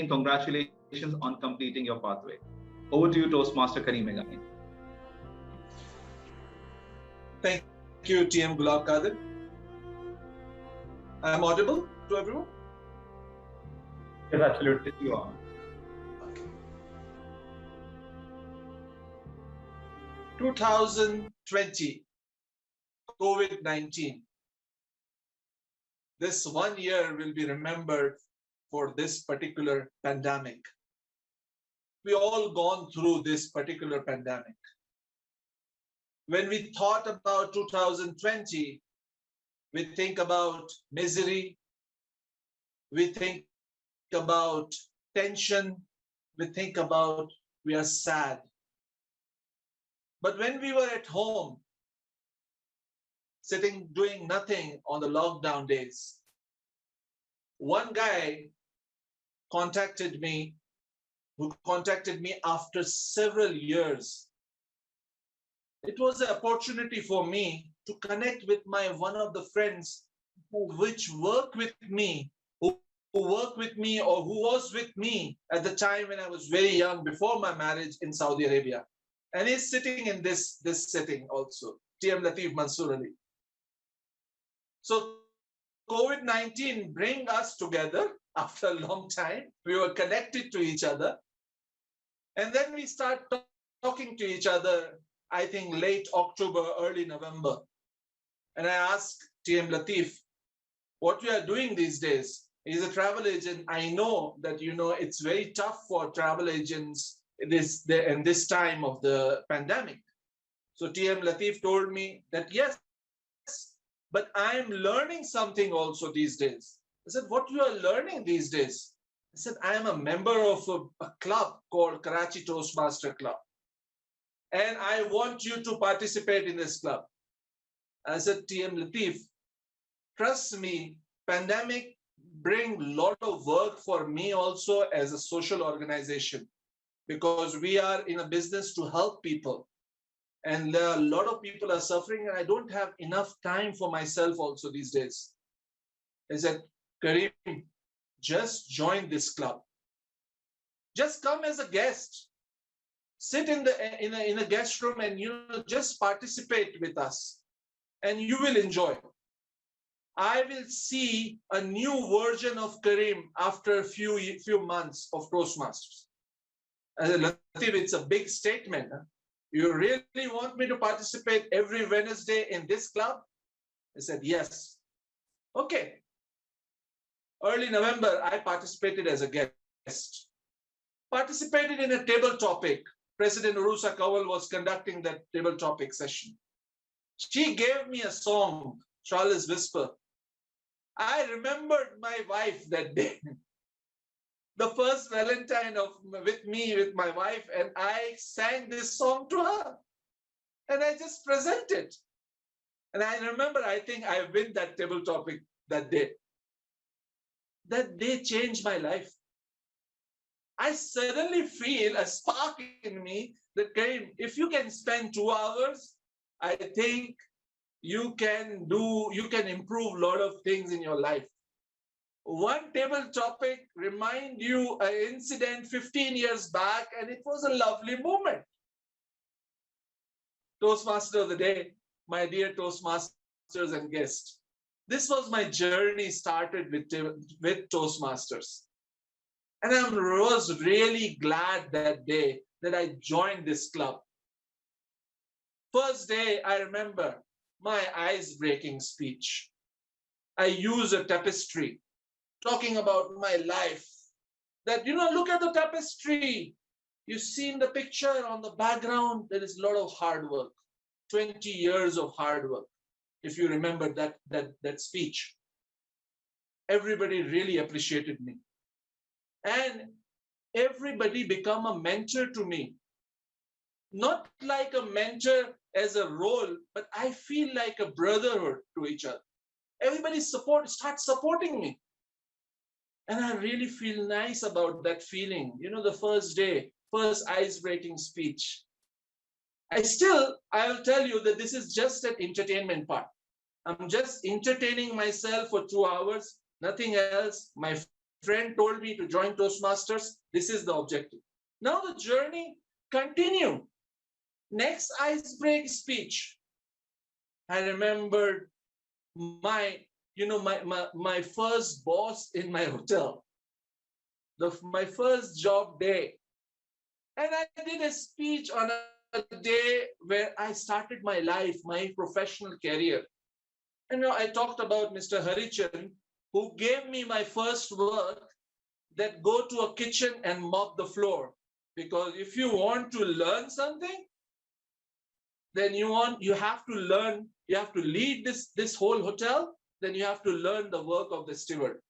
congratulations on completing your pathway. Over to you, Toastmaster Karim Meghani. Thank you, TM Gulab Qadir. I am audible to everyone? Yes, absolutely, you are. Okay. 2020, COVID-19. This 1 year will be remembered for this particular pandemic. We all gone through this particular pandemic. When we thought about 2020, we think about misery, we think about tension, we think about we are sad. But when we were at home, sitting doing nothing on the lockdown days, one guy contacted me, who contacted me after several years. It was an opportunity for me to connect with one of the friends which work with me, who worked with me or who was with me at the time when I was very young, before my marriage in Saudi Arabia. And he's sitting in this setting also, TM Latif Mansoor Ali. So COVID-19 bring us together after a long time. We were connected to each other. And then we start talking to each other, I think late October, early November. And I asked TM Latif, what we are doing these days? He's a travel agent. I know that, it's very tough for travel agents in this time of the pandemic. So TM Latif told me that, yes, but I'm learning something also these days. I said, what you are learning these days? I said, I am a member of a club called Karachi Toastmaster Club. And I want you to participate in this club. I said, TM Latif, trust me, pandemic bring a lot of work for me also as a social organization, because we are in a business to help people. And a lot of people are suffering, and I don't have enough time for myself also these days. I said, Karim, just join this club. Just come as a guest. Sit in a guest room and just participate with us, and you will enjoy. I will see a new version of Karim after a few months of Toastmasters. I said, Latif, it's a big statement. Huh? You really want me to participate every Wednesday in this club? I said, yes. Okay. Early November, I participated as a guest. Participated in a table topic. President Urusa Kawal was conducting that table topic session. She gave me a song, Charlie's Whisper. I remembered my wife that day. The first Valentine with my wife, and I sang this song to her. And I just presented. And I remember, I think I win that table topic that day. That day changed my life. I suddenly feel a spark in me that came, if you can spend 2 hours, I think you can improve a lot of things in your life. One table topic remind you an incident 15 years back, and it was a lovely moment. Toastmaster of the day, my dear Toastmasters and guests. This was my journey started with Toastmasters. And I was really glad that day that I joined this club. First day, I remember my ice-breaking speech. I used a tapestry talking about my life. That, look at the tapestry. You see in the picture on the background, there is a lot of hard work. 20 years of hard work, if you remember that speech. Everybody really appreciated me. And everybody become a mentor to me. Not like a mentor as a role, but I feel like a brotherhood to each other. Everybody starts supporting me. And I really feel nice about that feeling. The first day, first ice-breaking speech. I will tell you that this is just an entertainment part. I'm just entertaining myself for 2 hours, nothing else. My friend told me to join Toastmasters. This is the objective. Now the journey continue. Next ice break speech. I remembered my first boss in my hotel, my first job day. And I did a speech on a day where I started my life, my professional career. And I talked about Mr. Harichan, who gave me my first work, that go to a kitchen and mop the floor. Because if you want to learn something, then you have to learn, you have to lead this whole hotel, then you have to learn the work of the steward.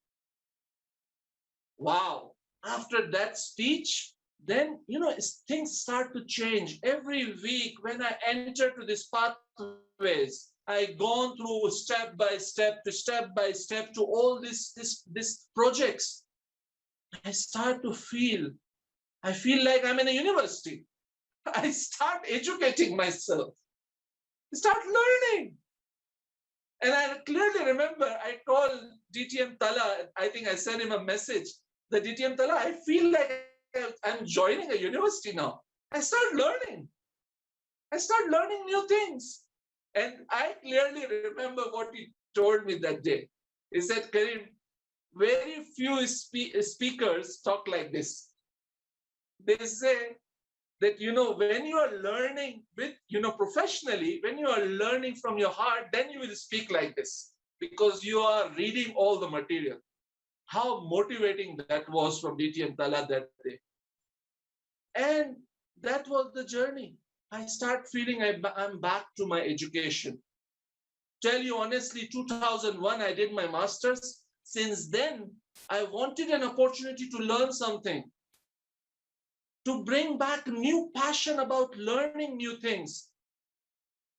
Wow. After that speech, then, things start to change. Every week when I enter to these pathways, I gone through step by step to all these projects. I start to I feel like I'm in a university. I start educating myself. I start learning. And I clearly remember I called DTM Tala. I think I sent him a message. The DTM Tala, I feel like I'm joining a university now. I start learning. I start learning new things. And I clearly remember what he told me that day. He said, Karim, very few speakers talk like this. They say that, when you are learning with, professionally, when you are learning from your heart, then you will speak like this because you are reading all the material. How motivating that was from DTM Tala that day. And that was the journey. I start feeling I'm back to my education. Tell you honestly, 2001, I did my master's. Since then, I wanted an opportunity to learn something, to bring back new passion about learning new things.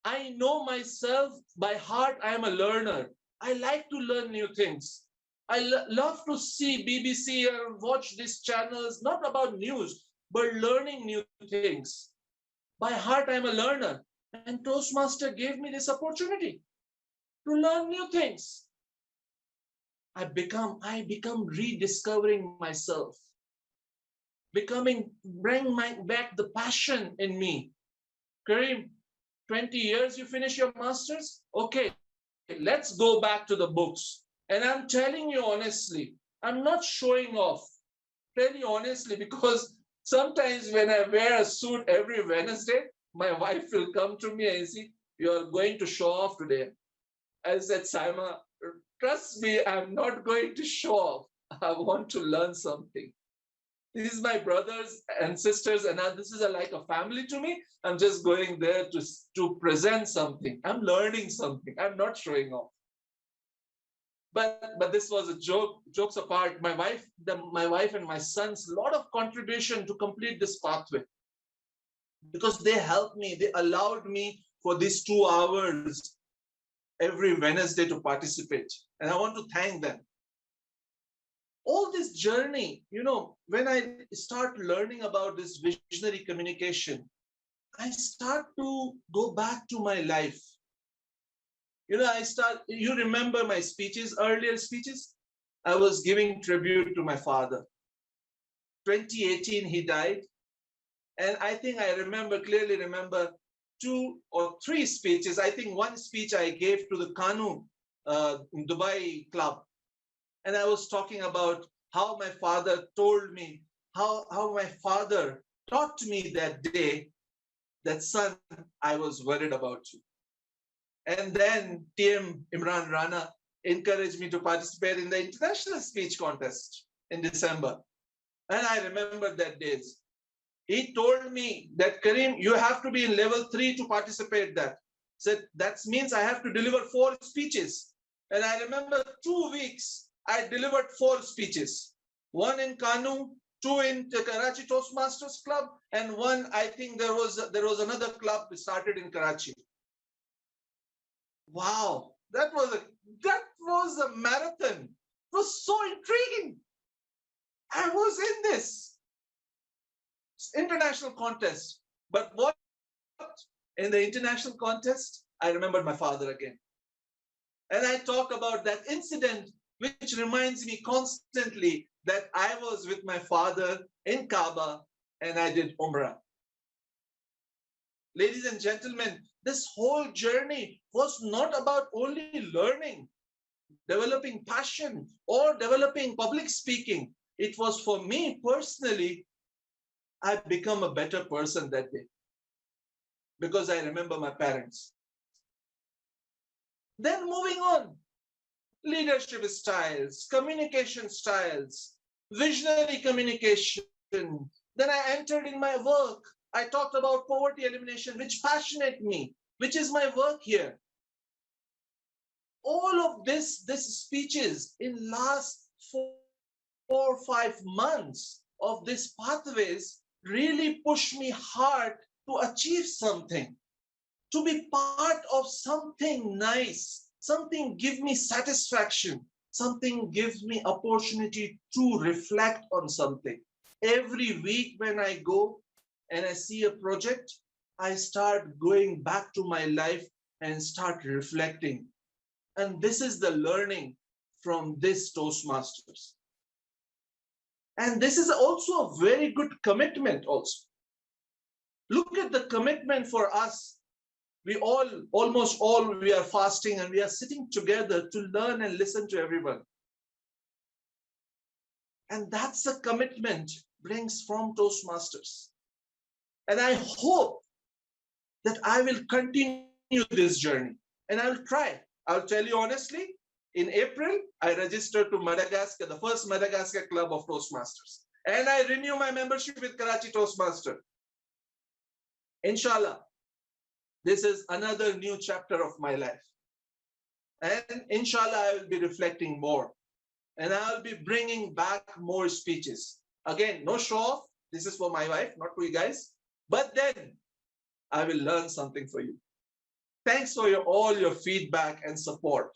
I know myself by heart, I am a learner. I like to learn new things. I love to see BBC and watch these channels, not about news, but learning new things. By heart, I'm a learner. And Toastmaster gave me this opportunity to learn new things. I become rediscovering myself, bring back the passion in me. Karim, 20 years you finish your master's? Okay, let's go back to the books. And I'm telling you honestly, I'm not showing off. Tell you honestly, because sometimes when I wear a suit every Wednesday, my wife will come to me and say, you're going to show off today. I said, Saima, trust me, I'm not going to show off. I want to learn something. These are my brothers and sisters, and this is like a family to me. I'm just going there to present something. I'm learning something. I'm not showing off. But this was a joke. Jokes apart, my wife and my sons, a lot of contribution to complete this pathway, because they helped me. They allowed me for these 2 hours every Wednesday to participate, and I want to thank them. All this journey, when I start learning about this visionary communication, I start to go back to my life. You remember my earlier speeches? I was giving tribute to my father. 2018, he died. And I think I clearly remember 2 or 3 speeches. I think one speech I gave to the Kanu Dubai club. And I was talking about how my father told me, how my father taught me that day that, son, I was worried about you. And then TM Imran Rana encouraged me to participate in the international speech contest in December. And I remember that days. He told me that, Karim, you have to be in level 3 to participate that. Said, that means I have to deliver 4 speeches. And I remember 2 weeks, I delivered 4 speeches. 1 in Kanu, 2 in the Karachi Toastmasters Club, and 1, I think there was another club that started in Karachi. Wow, that was a marathon. It was so intriguing. I was in this international contest. But what in the international contest, I remembered my father again. And I talk about that incident, which reminds me constantly that I was with my father in Kaaba and I did Umrah. Ladies and gentlemen, this whole journey was not about only learning, developing passion, or developing public speaking. It was for me personally, I become a better person that day because I remember my parents. Then moving on, leadership styles, communication styles, visionary communication. Then I entered in my work. I talked about poverty elimination, which passionate me, which is my work here. All of this speeches in last 4 or 5 months of these pathways really push me hard to achieve something, to be part of something nice, something give me satisfaction, something gives me opportunity to reflect on something. Every week when I go and I see a project, I start going back to my life and start reflecting. And this is the learning from this Toastmasters. And this is also a very good commitment also. Look at the commitment for us. We all, almost all, we are fasting and we are sitting together to learn and listen to everyone. And that's a commitment brings from Toastmasters. And I hope that I will continue this journey and I will try. I'll tell you honestly, in April, I registered to Madagascar, the first Madagascar club of Toastmasters. And I renew my membership with Karachi Toastmaster. Inshallah, this is another new chapter of my life. And inshallah, I will be reflecting more. And I'll be bringing back more speeches. Again, no show off. This is for my wife, not for you guys. But then I will learn something for you. Thanks for all your feedback and support.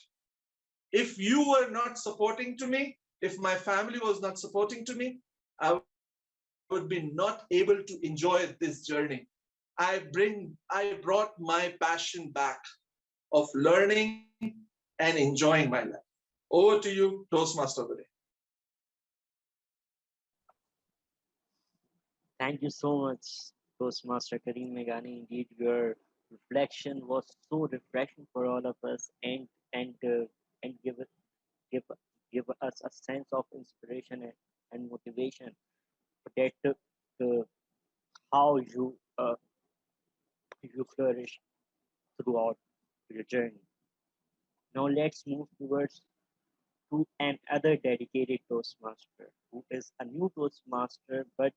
If you were not supporting to me, if my family was not supporting to me, I would be not able to enjoy this journey. I brought my passion back of learning and enjoying my life. Over to you, Toastmaster of the day. Thank you so much, Toastmaster Karim Meghani. Indeed, your reflection was so refreshing for all of us, and give give us a sense of inspiration and motivation that how you flourish throughout your journey. Now let's move towards to another dedicated Toastmaster who is a new Toastmaster but